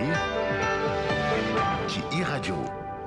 Ndiaye ci iRadio.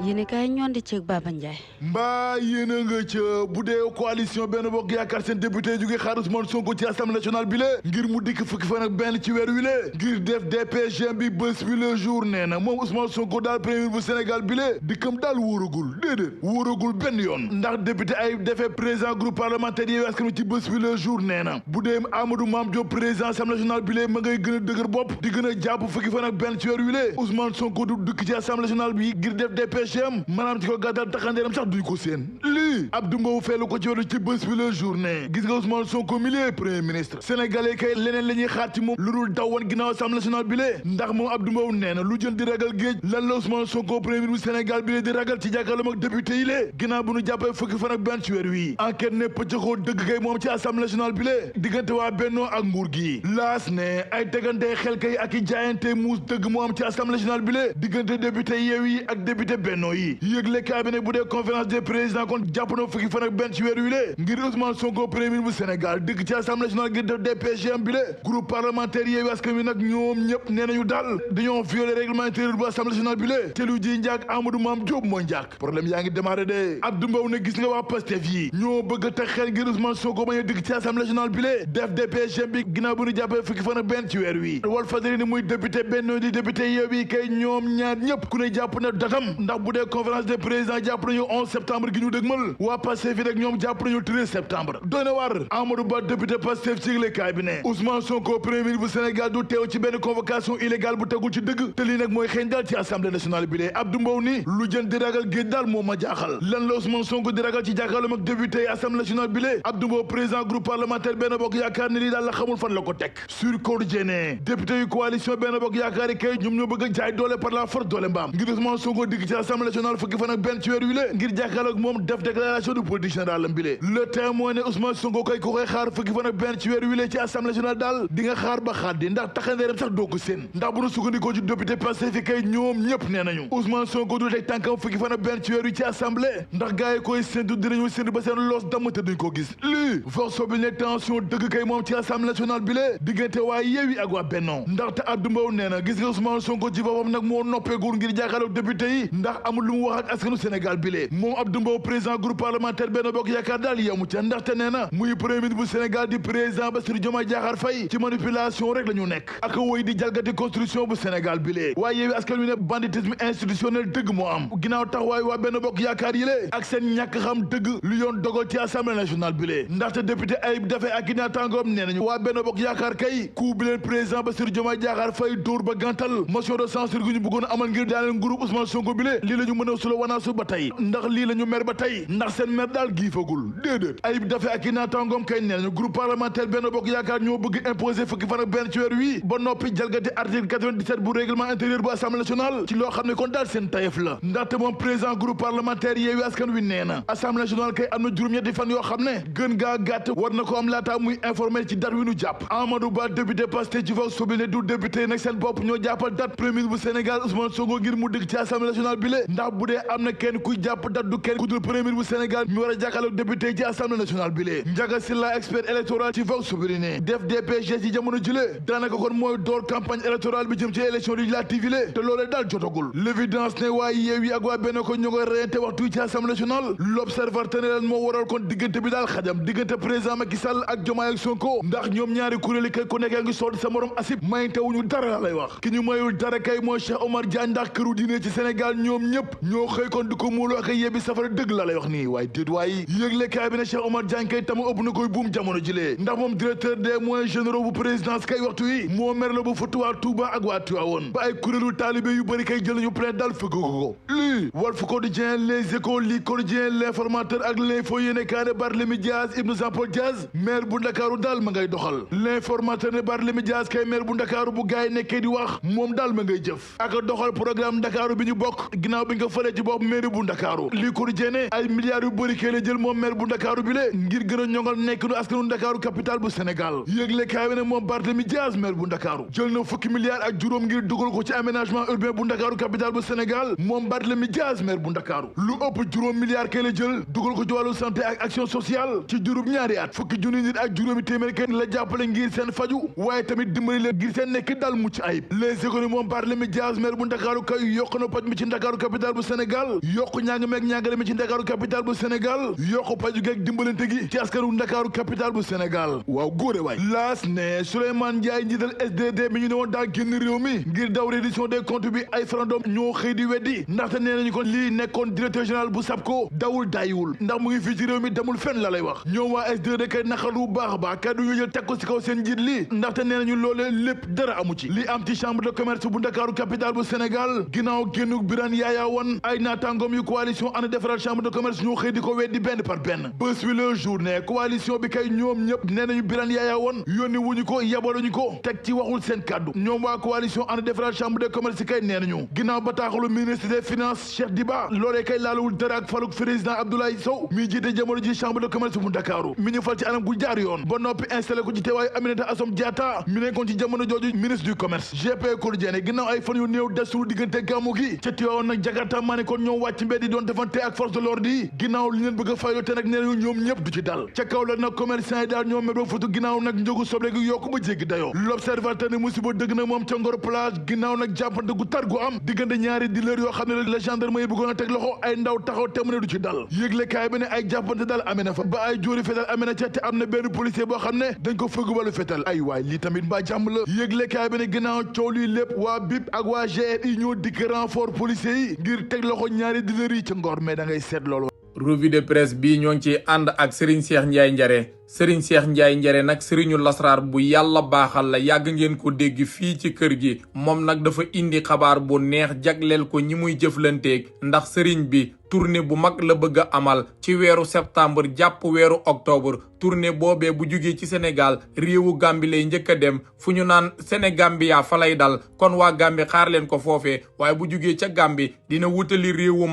yéen kay ñoon di ceeg Baba Ndiaye mbaa yéen a nga ca bu dee coalition benn bokk yaakaar seen député jóge xaar Ousmane Sonko ci assemblée nationale bi la ngir mu dikk fukki fan ak benn ci weer wi la ngir def DPG bi bés bi le jour nee na moom Ousmane Sonko daal premier bu Sénégal bi la dikkam daal wóoragul déedéet wóoragul benn yoon ndax député ay defee président groupe parlementaire Yewwi Askan Wi ci bés bi le jour nee na bu dee Amadou Mame Diop président assemblée nationale bi la ma ngay gën a dëgër bopp di gën a jàpp fukki fan ak benn ci weer wi la Ousmane Sonko du dikk ci assemblée nationale bi ngir def DPG maanaam ci ko gàttal taxandeeram sax duñ ko seen lii Abdou Mbow feelu ko ci wetu ci bés bi la journée gis nga Ousmane Sonko milieu premier ministre sénégalais kay leneen la ñuy xaar ci moom lu dul daw woon ginnaaw assemblée nationale bi lee ndax moom Abdou Mbow nee na lu jël di ragal géej lan la Ousmane Sonko premier ministre bu Sénégal bi lee di ragal ci jàkkaarloom ak député yi lee ginnaaw bu ñu jàppee fukki fan ak benn ci weer wi enquête ne pëccëxoo dëgg kay moom ci assemblée nationale bi lee diggante waa Benno ak nguur gi laas ne ay tegante xel kay ak i jaayante muus dëgg moo am ci assemblée nationale bi lee diggante député Yewwi ak député Benno yi yëgle cabinet bu dee conférence des présidents kon jàpp na fukki fan ak benn ci weer wi lée ngir Ousmane Sonko premier ministre bu Sénégal dëgg ci assemblée nationale ngir def DPG bi lée groupe parlementaire Yewwi Askan Wi nag ñoom ñëpp nee nañu daal dañoo violé règlement intérieur bu assemblée nationale bi lée te lu ji njaak Amadou Mame Diop mooy njaak problème yaa ngi démarré de Abdou Mbow ne gis nga waa Pastef yi ñoo bëgg a teg xel ngir Ousmane Sonko bañ a dëgg ci assemblée nationale bi lée def DPG bi ginnaaw bu ñu jàppee fukki fan ak benn ci weer wi Walf Fadjri ni muy député Benno di député Yewwi kay ñoom ñaar ñëpp ku ne jàpp na datam ndax bu dee conférence des présidents jàpp nañu 11 septembre gi ñu dëgmal waa Pastef yi rek ñoom jàpp nañu 13 septembre doy na war Amadou Ba député Pastef ci yëglekaay bi ne Ousmane Sonko premier ministre bu Sénégal du teew ci benn convocation illégale bu tegul ci dëgg te lii nag mooy xeeñ daal ci assemblée nationale bi lee Abdou Mbow ni lu jën di ragal géej daal moo ma jaaxal lan la Ousmane Sonko di ragal ci jàkkaarloom ak député yi assemblée nationale bi lee Abdou Mbow président groupe parlementaire Benno Bokk Yaakaar ne lii daal la xamul fan la ko teg sur Quotidien député yu coalition Benno Bokk Yaakaar yi kay ñoom ñoo bëgg a jaay doole par la force doole mbaam ngir Ousmane Sonko digg ci assemblée nationale fukki fan ak benn ci weer wi lée ngir jàkkaarloog moom def déclaration de politique générale bi lee le témoin ne Ousmane Sonko kay ku koy xaar fukki fan ak benn ci weer wi lee ci assemblée nationale daal di nga xaar ba xaaddi ndax taxandeeram sax doo ko seen ndax bu nu sukkandikoo ci député Pastef kay ñoom ñëpp nee nañu Ousmane Sonko du teg tànkam fukki fan ak benn ci weer wi ci assemblée ndax gars yi koy séntu dinañu séntu ba seen loos damm te duñ ko gis lii force bi ne tension dëgg kay moom ci assemblée nationale bi lee diggante waa Yewwi ak waa Benno ndaxte Abdou Mbow nee na gis nga Ousmane Sonko ci boppam nag moo noppeegul ngir jàkkaarloog député yi ndax amul lu mu wax ak askanu Sénégal bi lee moom Abdou Mbow président groupe parlementaire Benno Bokk Yaakaar daal yamu ca ndaxte nee na muy premier ministre bu Sénégal di président Bassirou Diomaye Diakhar Faye ci manipulation rek la ñu nekk ak woy di jalgati constitution bu Sénégal bi lee waaye Yewwi Askan Wi ne banditisme institutionnel dëgg moo am ginnaaw taxawaay waa Benno Bokk Yaakaar yi lee ak seen ñàkk xam dëgg lu yoon dogal ci assemblée nationale bi lee ndaxte député Ayib Daffé ak i naataangoom nee nañu waa Benno Bokk Yaakaar kay ku bi leen président Bassirou Diomaye Diakhar Faye dóor ba gàntal motion de censure gu ñu bëggoon amal ngir daaneel groupe Ousmane Sonko bi lee lii la ñu mën a sula wanaasu ba tey ndax lii la ñu mer ba tey ndax seen mer daal giifagul déedéet Ayib Daffé ak i naataangoom kay nee nañu groupe parlementaire Benno Bokk Yaakaar ñoo bëgg imposer fukki fan ak benn ci weer wi ba noppi jalgati article 97 bu règlement intérieur bu assemblée nationale ci loo xam ne kon daal seen tayef la ndaxte moom président groupe parlementaire Yewwi Askan Wi nee na assemblée nationale kay am na juróom-ñetti fan yoo xam ne gën gaa gàtt war na ko am laata muy informé ci date wi nu jàpp Amadou Ba député Pastef ci Vox Populi ne du député nag seen bopp ñoo jàppal date premier ministre bu Sénégal Ousmane Sonko ngir mu dëgg ci assemblée nationale bi le ndax bu dee am na kenn kuy jàpp date du kenn ku dul premier ministre bu Sénégal mi war a jàkkaarloog député ci assemblée nationale bi le Ndiaga Sylla expert électoral ci Vox Populi ne def DPG ci jamono jile daanaka kon mooy door campagne électorale bi jëm ci élection législative yi le te loolee daal jotagul l'évidence ne waa Yewwi ak waa Benno ko ñoo koy reyante waxtu ci assemblée nationale l'observateur ne leen moo waral kon diggante bi daal xajam diggante président Macky Sall ak Diomaye ak Sonko ndax ñoom ñaari kuréel yi kay ku nekk ngi sool sa morom asib mayinte wuñu dara la lay wax ki ñu mayul dara kay mooy Cheikh Omar Diagne ndax këru diine ci Sénégal ñoom ñëpp ñoo xëy kon di ko muulu ak yebbi safara dëgg la lay wax nii waaye déet waaye yëgle kaay bi ne Cheikh Omar Diagne kay tamu ëpp na koy buum jamono jilee ndax moom directeur des moyens généraux bu présidence kay waxtu yi moo mer la bu futt waa Touba ak waa Tivaouane ba ay kuréelu taalibe yu bëri kay jël nañu plainte daal fëgg ko lii Walf Quotidien Les Échos lii Quotidien L'Informateur ak L'Info yéene kaay ne Barthélémy Dias Ibn Jean-Paul Dias maire bu Ndakaaru daal ma ngay doxal L'Informateur ne Barthélémy Dias kay maire bu Ndakaaru bu gaay nekkee di wax moom daal ma ngay jëf ak doxal programme Ndakaaru bi ñu bokk ginnaaw ginnaaw bi nga falee ci bopp maire bu Ndakaaru lii ko jéene ay milliards yu bëri kay la jël moom maire bu Ndakaaru bi le ngir gën a ñongal nekk nu askanu Ndakaaru capitale bu Sénégal yëgle kaay bi ne moom Barthélémy Dias maire bu Ndakaaru jël na fukki milliards ak juróom ngir dugal ko ci aménagement urbain bu Ndakaaru capitale bu Sénégal moom Barthélémy Dias maire bu Ndakaaru lu ëpp juróom milliards kay la jël dugal ko ci wàllu santé ak action sociale ci juróom ñaari at fukki junni nit ak juróomi téeméer kenn la jàppale ngir seen faju waaye tamit dimbali leen ngir seen nekk dal mucc ayib les économies moom Barthélémy Dias maire bu Ndakaaru kay yokk na paj mi ci Ndakaaru capitale bu Sénégal yokk ñaanga meeg ñaangale mi ci Ndakaaru capitale bu Sénégal yokk paju geeg dimbalante gi ci askanu Ndakaaru capitale bu Sénégal waaw góore waay laas ne Souleymane Ndiaye njiital SDD mi ñu ne woon daa génn réew mi ngir daw reddition des comptes bi ay farandom ñoo xëy di weddi ndaxte nee nañu ko lii nekkoon directeur général bu SAPCO dawul dayiwul ndax mu ngi fii ci réew mi demul fenn la lay wax ñoom waa SDD kay naqaru bu baax a baax kaddu ñu jël teg ko ci kaw seen njiit lii ndaxte nee nañu loolee lépp dara amu ci li am ci chambre de commerce bu Ndakaaru capitale bu Sénégal ginnaaw génnuk Birane Yaya Wane ay naataangoom yu coalition ànd defaraat chambre de commerce ñoo xëy di ko weddi benn par benn bés bi le journée coalition bi kay ñoom ñëpp nee nañu Birane Yaya Wane yónni wuñu ko yabaluñu ko teg ci waxul seen kaddu ñoom waa coalition ànd defaraat chambre de commerce kay nee nañu ginnaaw bataaxalu ministre des finances Cheikh Diba loolee kay laaluwul dara ak faluk président Abdoulaye Sow mi jiite jamono ji chambre de commerce bu Ndakaaru mi ñu fal ci anam gu jaar yoon ba noppi installé ko ci teewaayu Aminata Assome Diatta mi nekkoon ci jamono jooju ministre du commerce GP Quotidien ginnaaw ay fan yu néew des suñu diggante gàmmu gi ca Tiwaawan nag Jakarta maa ne kon ñoom wàcc mbedd yi doon defante ak force de l'ordre yi ginnaaw li leen bëgg a fayloo te nag nee nañu ñoom ñëpp du ci dal ca kaw la nag commerçant yi daal ñoom mébro futu ginnaaw nag njëgu soble gi yokku ba jéggi dayoo l'observateur ne musiba dëgg nag moom ca Ngor plage ginnaaw nag jàppante gu tar gu am diggante ñaari dealer yoo xam ne la gendarmerie bëggoon a teg loxo ay ndaw taxaw te mu ne du ci dal yëgle kaay bi ne ay jàppante daal amee na fa ba ay jóori fetal amee na ca te am na benn policier boo xam ne dañ ko fëgg balu fetal ay waay lii tamit mbaa jàmm la yëgle kaay bi ne ginnaaw coow lii lépp waa BIP ak waa GRI ñoo dikk renfort policier yi ngir teg loxo ñaari dealer yi ca Ngor mais da ngay seet loolu. revue de presse bii ñoo ngi ciy ànd ak Serigne Cheikh Ndiaye Njare Serigne Cheikh Ndiaye Njare nag Serigne lasraar bu yàlla baaxal la yàgg ngeen ko dégg fii ci kër gi moom nag dafa indi xabaar bu neex jagleel ko ñi muy jëflanteeg ndax Serigne bi tournée bu mag la bëgg a amal ci weeru septembre jàpp weeru octobre tournée boobee bu jugee ci Sénégal réewu Gambie lay njëkk a dem fu ñu naan Sénégambia fa lay dal kon waa Gambie xaar leen ko foofee waaye bu jugee ca Gambie dina wutali réewu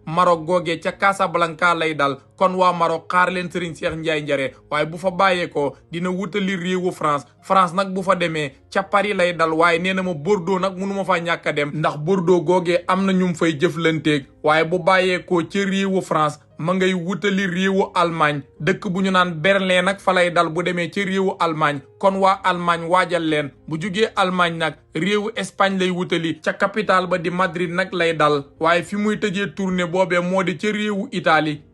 Maroc googee ca Casablanca lay dal kon waa Maroc xaar leen Serigne Cheikh Ndiaye Njare waaye bu fa bàyyeekoo dina wutali réewu France nag bu fa demee ca Paris lay dal waaye nee na ma Bordeaux nag mënu ma faa ñàkk a dem ndax Bordeaux googee am na ñu mu fay jëflanteeg waaye bu bàyyeekoo ci réewu France ma ngay wutali réewu Allemagne dëkk bu ñu naan Berlin nag fa lay dal bu demee ci réewu Allemagne kon waa Allemagne waajal leen bu jugee Allemagne nag réewu Espagne lay wutali ca capitale ba di Madrid nag lay dal waaye fi muy tëjee tournée boobee moo di ca réewu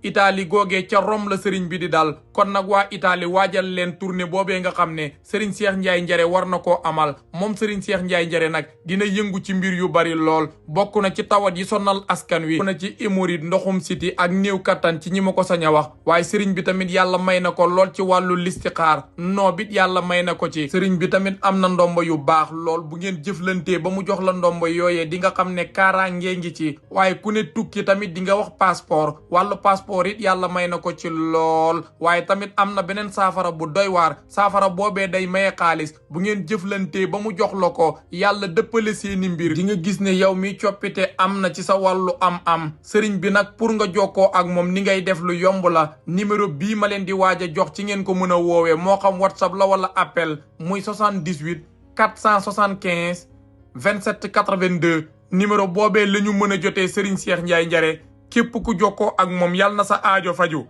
Italie googee ca Rome la Serigne bi di dal kon nag waa Italie waajal leen tournée boobee nga xam ne Serigne Cheikh Ndiaye Njare war na koo amal moom Serigne Cheikh Ndiaye Njare nag dina yëngu ci mbir yu bari lool bokk na ci tawat yi sonal askan wi na ci hémorroïde ndoxum siti ak néew kattan ci ñi ma ko sañ a wax waaye Serigne bi tamit yàlla may na ko lool ci wàllu listixaar noo bit yàlla may na ko ci Serigne bi tamit am na ndombo yu baax lool bu ngeen jëflantee ba mu jox la ndombo yooyee di nga xam ne kaaraange ngi ci waaye ku ne tukki tamit di nga wax passeport wàllu passeport it yàlla may na ko ci lool waaye tamit am na beneen saafara bu doy waar saafara boobee day maye xaalis bu ngeen jëflantee ba mu jox la ko yàlla dëppale seeni mbir di nga gis ne yow mi coppite am na ci sa wàllu am Serigne bi nag pour nga jokkoo ak moom ni ngay def lu yomb la numéro bii ma leen di waaj a jox ci ngeen ko mën a woowee moo xam WhatsApp la wala appel muy 78 475 27 82 numéro boobee la ñu mën a jotee Serigne Cheikh Ndiaye Njare képp ku jokkoo ak moom yàlla na sa aajo faju